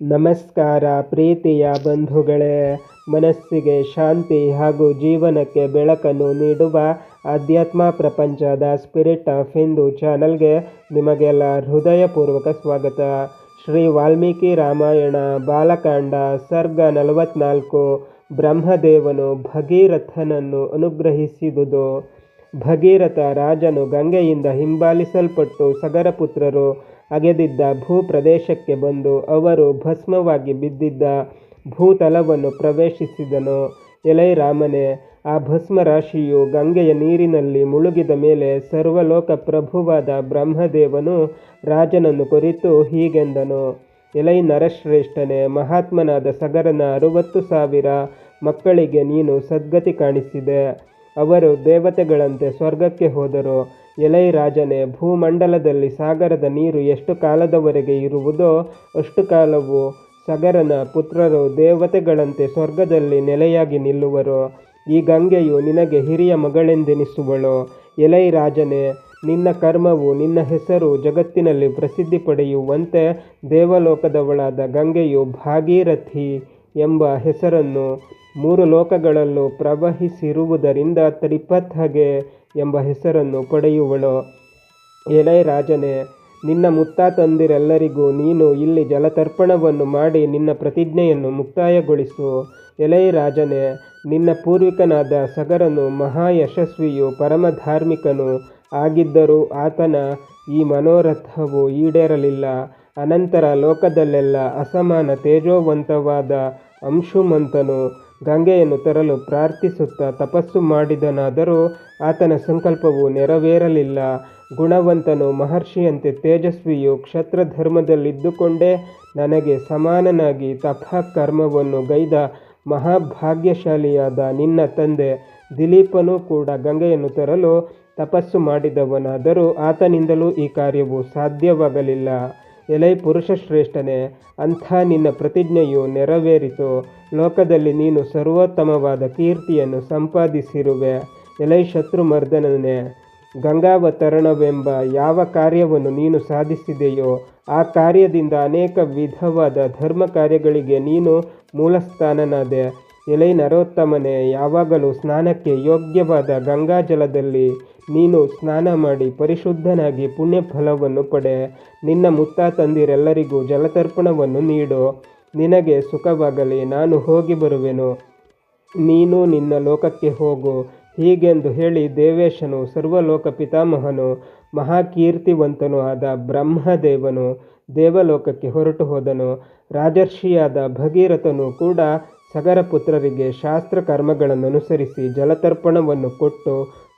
ನಮಸ್ಕಾರ ಪ್ರೀತಿಯ ಬಂಧುಗಳೇ, ಮನಸ್ಸಿಗೆ ಶಾಂತಿ ಹಾಗೂ ಜೀವನಕ್ಕೆ ಬೆಳಕನ್ನು ನೀಡುವ ಆಧ್ಯಾತ್ಮ ಪ್ರಪಂಚದ ಸ್ಪಿರಿಟ್ ಆಫ್ ಹಿಂದೂ ಚಾನಲ್ಗೆ ನಿಮಗೆಲ್ಲ ಹೃದಯಪೂರ್ವಕ ಸ್ವಾಗತ. ಶ್ರೀ ವಾಲ್ಮೀಕಿ ರಾಮಾಯಣ ಬಾಲಕಾಂಡ ಸರ್ಗ 44. ಬ್ರಹ್ಮದೇವನು ಭಗೀರಥನನ್ನು ಅನುಗ್ರಹಿಸಿದುದು. ಭಗೀರಥ ರಾಜನು ಗಂಗೆಯಿಂದ ಹಿಂಬಾಲಿಸಲ್ಪಟ್ಟು ಸಗರಪುತ್ರರು ಅಗೆದಿದ್ದ ಭೂಪ್ರದೇಶಕ್ಕೆ ಬಂದು ಅವರು ಭಸ್ಮವಾಗಿ ಬಿದ್ದಿದ್ದ ಭೂತಲವನ್ನು ಪ್ರವೇಶಿಸಿದನು. ಎಲೈ ರಾಮನೇ, ಆ ಭಸ್ಮರಾಶಿಯು ಗಂಗೆಯ ನೀರಿನಲ್ಲಿ ಮುಳುಗಿದ ಮೇಲೆ ಸರ್ವಲೋಕ ಪ್ರಭುವಾದ ಬ್ರಹ್ಮದೇವನು ರಾಜನನ್ನು ಕುರಿತು ಹೀಗೆಂದನು. ಎಲೈ ನರಶ್ರೇಷ್ಠನೇ, ಮಹಾತ್ಮನಾದ ಸಗರನ 60,000 ಮಕ್ಕಳಿಗೆ ನೀನು ಸದ್ಗತಿ ಕಾಣಿಸಿದೆ. ಅವರು ದೇವತೆಗಳಂತೆ ಸ್ವರ್ಗಕ್ಕೆ ಹೋದರು. ಎಲೈ ರಾಜನೇ, ಭೂಮಂಡಲದಲ್ಲಿ ಸಾಗರದ ನೀರು ಎಷ್ಟು ಕಾಲದವರೆಗೆ ಇರುವುದೋ ಅಷ್ಟು ಕಾಲವು ಸಗರನ ಪುತ್ರರು ದೇವತೆಗಳಂತೆ ಸ್ವರ್ಗದಲ್ಲಿ ನೆಲೆಯಾಗಿ ನಿಲ್ಲುವರು. ಈ ಗಂಗೆಯು ನಿನಗೆ ಹಿರಿಯ ಮಗಳೆಂದೆನಿಸುವಳು. ಎಲೈ ರಾಜನೇ, ನಿನ್ನ ಕರ್ಮವು ನಿನ್ನ ಹೆಸರು ಜಗತ್ತಿನಲ್ಲಿ ಪ್ರಸಿದ್ಧಿ ಪಡೆಯುವಂತೆ ದೇವಲೋಕದವಳಾದ ಗಂಗೆಯು ಭಾಗೀರಥಿ ಎಂಬ ಹೆಸರನ್ನು 3 ಲೋಕಗಳಲ್ಲೂ ಪ್ರವಹಿಸಿರುವುದರಿಂದ ತ್ರಿಪಥಗೆ ಎಂಬ ಹೆಸರನ್ನು ಪಡೆಯುವಳು. ಎಲೈ ರಾಜನೇ, ನಿನ್ನ ಮುತ್ತಾತಂದಿರೆಲ್ಲರಿಗೂ ನೀನು ಇಲ್ಲಿ ಜಲತರ್ಪಣವನ್ನು ಮಾಡಿ ನಿನ್ನ ಪ್ರತಿಜ್ಞೆಯನ್ನು ಮುಕ್ತಾಯಗೊಳಿಸು. ಎಲೈ ರಾಜನೇ, ನಿನ್ನ ಪೂರ್ವಿಕನಾದ ಸಗರನು ಮಹಾಯಶಸ್ವಿಯೂ ಪರಮಧಾರ್ಮಿಕನೂ ಆಗಿದ್ದರೂ ಆತನ ಈ ಮನೋರಥವು ಈಡೇರಲಿಲ್ಲ. ಅನಂತರ ಲೋಕದಲ್ಲೆಲ್ಲ ಅಸಮಾನ ತೇಜೋವಂತವಾದ ಅಂಶುಮಂತನು ಗಂಗೆಯನ್ನು ತರಲು ಪ್ರಾರ್ಥಿಸುತ್ತಾ ತಪಸ್ಸು ಮಾಡಿದನಾದರೂ ಆತನ ಸಂಕಲ್ಪವು ನೆರವೇರಲಿಲ್ಲ. ಗುಣವಂತನು ಮಹರ್ಷಿಯಂತೆ ತೇಜಸ್ವಿಯು ಕ್ಷತ್ರಧರ್ಮದಲ್ಲಿದ್ದುಕೊಂಡೇ ನನಗೆ ಸಮಾನನಾಗಿ ತಪಕರ್ಮವನ್ನು ಗೈದ ಮಹಾಭಾಗ್ಯಶಾಲಿಯಾದ ನಿನ್ನ ತಂದೆ ದಿಲೀಪನೂ ಕೂಡ ಗಂಗೆಯನ್ನು ತರಲು ತಪಸ್ಸು ಮಾಡಿದವನಾದರೂ ಆತನಿಂದಲೂ ಈ ಕಾರ್ಯವು ಸಾಧ್ಯವಾಗಲಿಲ್ಲ. ಎಲೈ ಪುರುಷ ಶ್ರೇಷ್ಠನೇ, ಅಂಥ ನಿನ್ನ ಪ್ರತಿಜ್ಞೆಯು ನೆರವೇರಿತು. ಲೋಕದಲ್ಲಿ ನೀನು ಸರ್ವೋತ್ತಮವಾದ ಕೀರ್ತಿಯನ್ನು ಸಂಪಾದಿಸಿರುವೆ. ಎಲೈ ಶತ್ರುಮರ್ದನನೇ, ಗಂಗಾವತರಣವೆಂಬ ಯಾವ ಕಾರ್ಯವನ್ನು ನೀನು ಸಾಧಿಸಿದೆಯೋ ಆ ಕಾರ್ಯದಿಂದ ಅನೇಕ ವಿಧವಾದ ಧರ್ಮ ಕಾರ್ಯಗಳಿಗೆ ನೀನು ಮೂಲಸ್ಥಾನನಾದೆ. ಎಲೈ ನರೋತ್ತಮನೇ, ಯಾವಾಗಲೂ ಸ್ನಾನಕ್ಕೆ ಯೋಗ್ಯವಾದ ಗಂಗಾಜಲದಲ್ಲಿ ನೀನು ಸ್ನಾನ ಮಾಡಿ ಪರಿಶುದ್ಧನಾಗಿ ಪುಣ್ಯಫಲವನ್ನು ಪಡೆ. ನಿನ್ನ ಮುತ್ತಾತಂದಿರೆಲ್ಲರಿಗೂ ಜಲತರ್ಪಣವನ್ನು ನೀಡು. ನಿನಗೆ ಸುಖವಾಗಲಿ, ನಾನು ಹೋಗಿ ಬರುವೆನು, ನೀನು ನಿನ್ನ ಲೋಕಕ್ಕೆ ಹೋಗು. ಹೀಗೆಂದು ಹೇಳಿ ದೇವೇಶನು ಸರ್ವಲೋಕ ಪಿತಾಮಹನು ಮಹಾಕೀರ್ತಿವಂತನೂ ಆದ ಬ್ರಹ್ಮದೇವನು ದೇವಲೋಕಕ್ಕೆ ಹೊರಟು ಹೋದನು. ರಾಜರ್ಷಿಯಾದ ಭಗೀರಥನು ಕೂಡ ಸಗರ ಪುತ್ರರಿಗೆ ಶಾಸ್ತ್ರ ಕರ್ಮಗಳನ್ನು ಅನುಸರಿಸಿ ಜಲತರ್ಪಣವನ್ನು ಕೊಟ್ಟು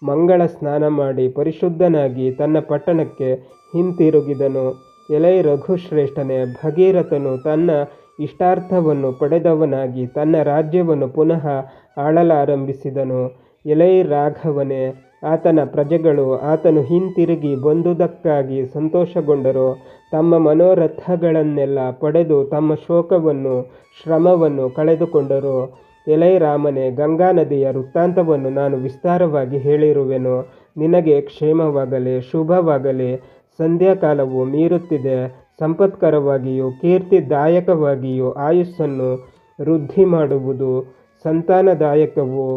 ಮಂಗಳ ಸ್ನಾನ ಮಾಡಿ ಪರಿಶುದ್ಧನಾಗಿ ತನ್ನ ಪಟ್ಟಣಕ್ಕೆ ಹಿಂತಿರುಗಿದನು. ಎಲೈ ರಘುಶ್ರೇಷ್ಠನೇ, ಭಗೀರಥನು ತನ್ನ ಇಷ್ಟಾರ್ಥವನ್ನು ಪಡೆದವನಾಗಿ ತನ್ನ ರಾಜ್ಯವನ್ನು ಪುನಃ ಆಳಲಾರಂಭಿಸಿದನು. ಎಲೈ ರಾಘವನೇ, ಆತನ ಪ್ರಜೆಗಳು ಆತನು ಹಿಂತಿರುಗಿ ಬಂದುದಕ್ಕಾಗಿ ಸಂತೋಷಗೊಂಡರು. ತಮ್ಮ ಮನೋರಥಗಳನ್ನೆಲ್ಲ ಪಡೆದು ತಮ್ಮ ಶೋಕವನ್ನು ಶ್ರಮವನ್ನು ಕಳೆದುಕೊಂಡರು. ಎಲೈ ರಾಮನೇ, ಗಂಗಾ ನದಿಯ ವೃತ್ತಾಂತವನ್ನು ನಾನು ವಿಸ್ತಾರವಾಗಿ ಹೇಳಿರುವೆನು. ನಿನಗೆ ಕ್ಷೇಮವಾಗಲಿ, ಶುಭವಾಗಲಿ. ಸಂಧ್ಯಾಕಾಲವು ಮೀರುತ್ತಿದೆ. ಸಂಪತ್ಕರವಾಗಿಯೂ ಕೀರ್ತಿದಾಯಕವಾಗಿಯೂ ಆಯುಸ್ಸನ್ನು ವೃದ್ಧಿ ಮಾಡುವುದು, ಸಂತಾನದಾಯಕವೂ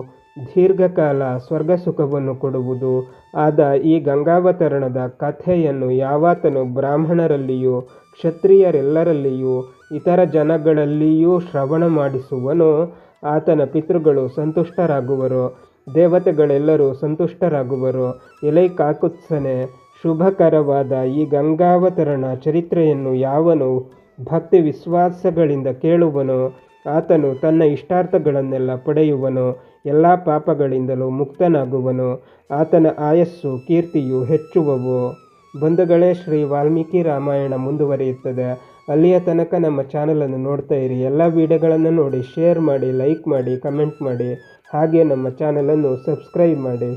ದೀರ್ಘಕಾಲ ಸ್ವರ್ಗಸುಖವನ್ನು ಕೊಡುವುದು ಆದ ಈ ಗಂಗಾವತರಣದ ಕಥೆಯನ್ನು ಯಾವಾತನು ಬ್ರಾಹ್ಮಣರಲ್ಲಿಯೂ ಕ್ಷತ್ರಿಯರೆಲ್ಲರಲ್ಲಿಯೂ ಇತರ ಜನಗಳಲ್ಲಿಯೂ ಶ್ರವಣ ಮಾಡಿಸುವನೋ ಆತನ ಪಿತೃಗಳು ಸಂತುಷ್ಟರಾಗುವರು, ದೇವತೆಗಳೆಲ್ಲರೂ ಸಂತುಷ್ಟರಾಗುವರು. ಎಲೈ ಕಾಕುತ್ಸನೇ, ಶುಭಕರವಾದ ಈ ಗಂಗಾವತರಣ ಚರಿತ್ರೆಯನ್ನು ಯಾವನು ಭಕ್ತಿ ವಿಶ್ವಾಸಗಳಿಂದ ಕೇಳುವನೋ ಆತನು ತನ್ನ ಇಷ್ಟಾರ್ಥಗಳನ್ನೆಲ್ಲ ಪಡೆಯುವನು, ಎಲ್ಲ ಪಾಪಗಳಿಂದಲೂ ಮುಕ್ತನಾಗುವನು. ಆತನ ಆಯಸ್ಸು ಕೀರ್ತಿಯು ಹೆಚ್ಚುವವು. ಬಂಧುಗಳೇ, ಶ್ರೀ ವಾಲ್ಮೀಕಿ ರಾಮಾಯಣ ಮುಂದುವರಿಯುತ್ತದೆ. ಅಲ್ಲಿಯ ತನಕ ನಮ್ಮ ಚಾನಲನ್ನು ನೋಡ್ತಾ ಇರಿ. ಎಲ್ಲ ವಿಡಿಯೋಗಳನ್ನು ನೋಡಿ, ಶೇರ್ ಮಾಡಿ, ಲೈಕ್ ಮಾಡಿ, ಕಮೆಂಟ್ ಮಾಡಿ, ಹಾಗೆ ನಮ್ಮ ಚಾನಲನ್ನು ಸಬ್ಸ್ಕ್ರೈಬ್ ಮಾಡಿ.